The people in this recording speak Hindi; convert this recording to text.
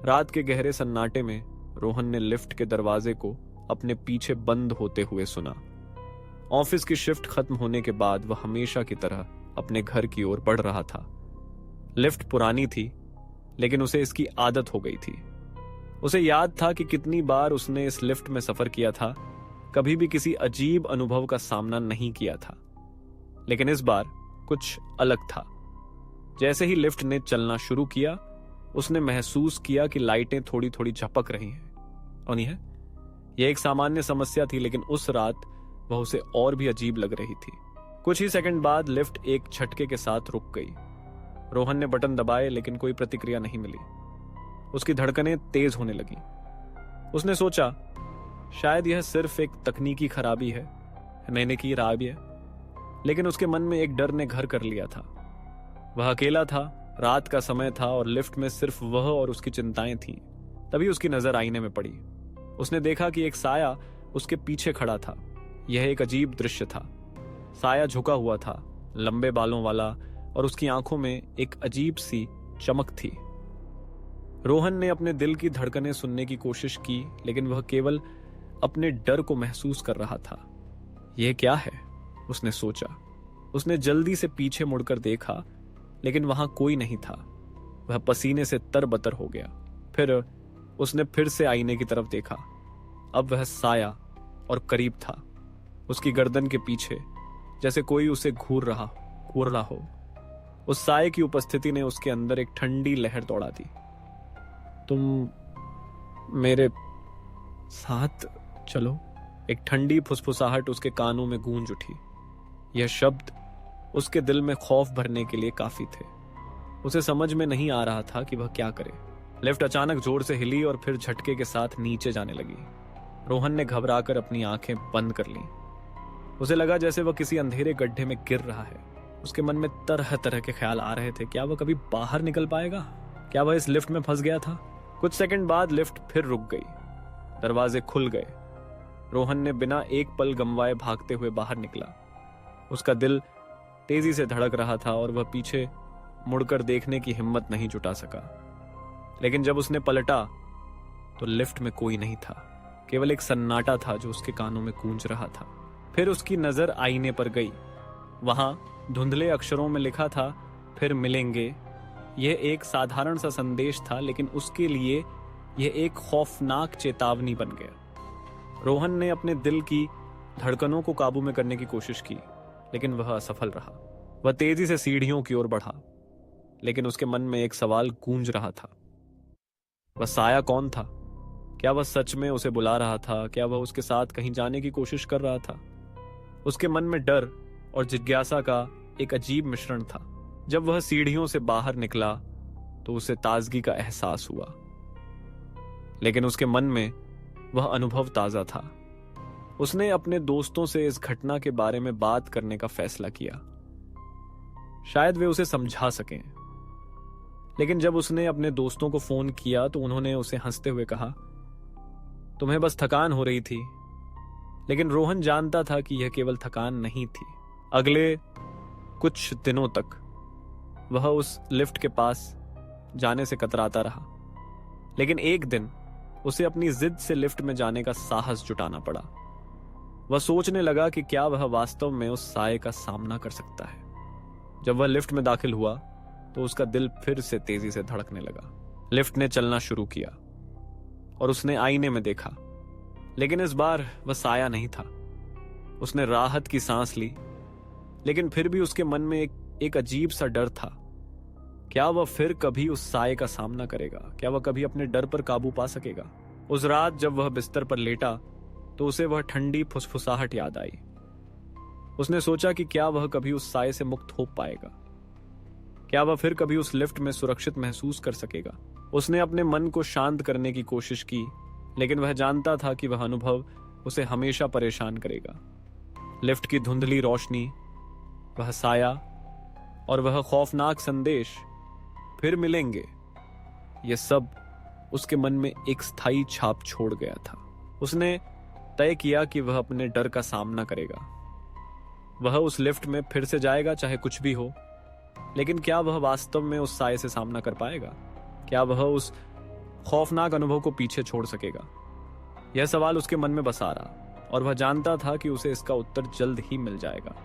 रात के गहरे सन्नाटे में रोहन ने लिफ्ट के दरवाजे को अपने पीछे बंद होते हुए सुना। ऑफिस की शिफ्ट खत्म होने के बाद वह हमेशा की तरह अपने घर की ओर बढ़ रहा था। लिफ्ट पुरानी थी, लेकिन उसे इसकी आदत हो गई थी। उसे याद था कि कितनी बार उसने इस लिफ्ट में सफर किया था, कभी भी किसी अजीब अनुभव का सामना नहीं किया था। लेकिन इस बार कुछ अलग था। जैसे ही लिफ्ट ने चलना शुरू किया, उसने महसूस किया कि लाइटें थोड़ी थोड़ी झपक रही हैं। और यह एक सामान्य समस्या थी, लेकिन उस रात वह उसे और भी अजीब लग रही थी। कुछ ही सेकंड बाद लिफ्ट एक झटके के साथ रुक गई। रोहन ने बटन दबाए, लेकिन कोई प्रतिक्रिया नहीं मिली। उसकी धड़कनें तेज होने लगी। उसने सोचा, शायद यह सिर्फ एक तकनीकी खराबी है, मैंने की राब है। लेकिन उसके मन में एक डर ने घर कर लिया था। वह अकेला था, रात का समय था और लिफ्ट में सिर्फ वह और उसकी चिंताएं थीं। तभी उसकी नजर आईने में पड़ी। उसने देखा कि एक साया उसके पीछे खड़ा था। यह एक अजीब दृश्य था। साया झुका हुआ था, लंबे बालों वाला, और उसकी आंखों में एक अजीब सी चमक थी। रोहन ने अपने दिल की धड़कनें सुनने की कोशिश की, लेकिन वह केवल अपने डर को महसूस कर रहा था। यह क्या है? उसने सोचा। उसने जल्दी से पीछे मुड़कर देखा, लेकिन वहां कोई नहीं था। वह पसीने से तरबतर हो गया। फिर उसने फिर से आईने की तरफ देखा। अब वह साया और करीब था, उसकी गर्दन के पीछे, जैसे कोई उसे घूर रहा हो। उस साये की उपस्थिति ने उसके अंदर एक ठंडी लहर दौड़ा दी। तुम मेरे साथ चलो, एक ठंडी फुसफुसाहट उसके कानों में गूंज उठी। यह शब्द उसके दिल में खौफ भरने के लिए काफी थे। उसे समझ में नहीं आ रहा था कि वह क्या करे। लिफ्ट अचानक जोर से हिली और फिर झटके के साथ नीचे जाने लगी। रोहन ने घबराकर अपनी आंखें बंद कर लीं। उसे लगा जैसे वह किसी अंधेरे गड्ढे में गिर रहा है। उसके मन में तरह तरह के ख्याल आ रहे थे। क्या वह कभी बाहर निकल पाएगा? क्या वह इस लिफ्ट में फंस गया था? कुछ सेकंड बाद लिफ्ट फिर रुक गई। दरवाजे खुल गए। रोहन ने बिना एक पल गंवाए भागते हुए बाहर निकला। उसका दिल तेजी से धड़क रहा था और वह पीछे मुड़कर देखने की हिम्मत नहीं जुटा सका। लेकिन जब उसने पलटा तो लिफ्ट में कोई नहीं था। केवल एक सन्नाटा था जो उसके कानों में गूंज रहा था। फिर उसकी नजर आईने पर गई। वहां धुंधले अक्षरों में लिखा था, फिर मिलेंगे। यह एक साधारण सा संदेश था, लेकिन उसके लिए यह एक खौफनाक चेतावनी बन गया। रोहन ने अपने दिल की धड़कनों को काबू में करने की कोशिश की, लेकिन वह असफल रहा। वह तेजी से सीढ़ियों की ओर बढ़ा, लेकिन उसके मन में एक सवाल गूंज रहा था। वह साया कौन था? क्या वह सच में उसे बुला रहा था? क्या वह उसके साथ कहीं जाने की कोशिश कर रहा था? उसके मन में डर और जिज्ञासा का एक अजीब मिश्रण था। जब वह सीढ़ियों से बाहर निकला तो उसे ताजगी का एहसास हुआ, लेकिन उसके मन में वह अनुभव ताजा था। उसने अपने दोस्तों से इस घटना के बारे में बात करने का फैसला किया। शायद वे उसे समझा सकें। लेकिन जब उसने अपने दोस्तों को फोन किया तो उन्होंने उसे हंसते हुए कहा, तुम्हें बस थकान हो रही थी। लेकिन रोहन जानता था कि यह केवल थकान नहीं थी। अगले कुछ दिनों तक वह उस लिफ्ट के पास जाने से कतराता रहा। लेकिन एक दिन उसे अपनी जिद से लिफ्ट में जाने का साहस जुटाना पड़ा। वह सोचने लगा कि क्या वह वास्तव में उस साये का सामना कर सकता है। जब वह लिफ्ट में दाखिल हुआ तो उसका दिल फिर से तेजी से धड़कने लगा। लिफ्ट ने चलना शुरू किया और उसने आईने में देखा, लेकिन इस बार वह साया नहीं था। उसने राहत की सांस ली, लेकिन फिर भी उसके मन में एक अजीब सा डर था। क्या वह फिर कभी उस साये का सामना करेगा? क्या वह कभी अपने डर पर काबू पा सकेगा? उस रात जब वह बिस्तर पर लेटा तो उसे वह ठंडी फुसफुसाहट याद आई। उसने सोचा कि क्या वह कभी उस साये से मुक्त हो पाएगा? क्या वह फिर कभी उस लिफ्ट में सुरक्षित महसूस कर सकेगा? उसने अपने मन को शांत करने की कोशिश की, लेकिन वह जानता था कि वह अनुभव उसे हमेशा परेशान करेगा। लिफ्ट की धुंधली रोशनी, वह साया और वह खौफनाक संदेश, फिर मिलेंगे, यह सब उसके मन में एक स्थायी छाप छोड़ गया था। उसने तय किया कि वह अपने डर का सामना करेगा। वह उस लिफ्ट में फिर से जाएगा, चाहे कुछ भी हो। लेकिन क्या वह वास्तव में उस साये से सामना कर पाएगा? क्या वह उस खौफनाक अनुभव को पीछे छोड़ सकेगा? यह सवाल उसके मन में बसा रहा और वह जानता था कि उसे इसका उत्तर जल्द ही मिल जाएगा।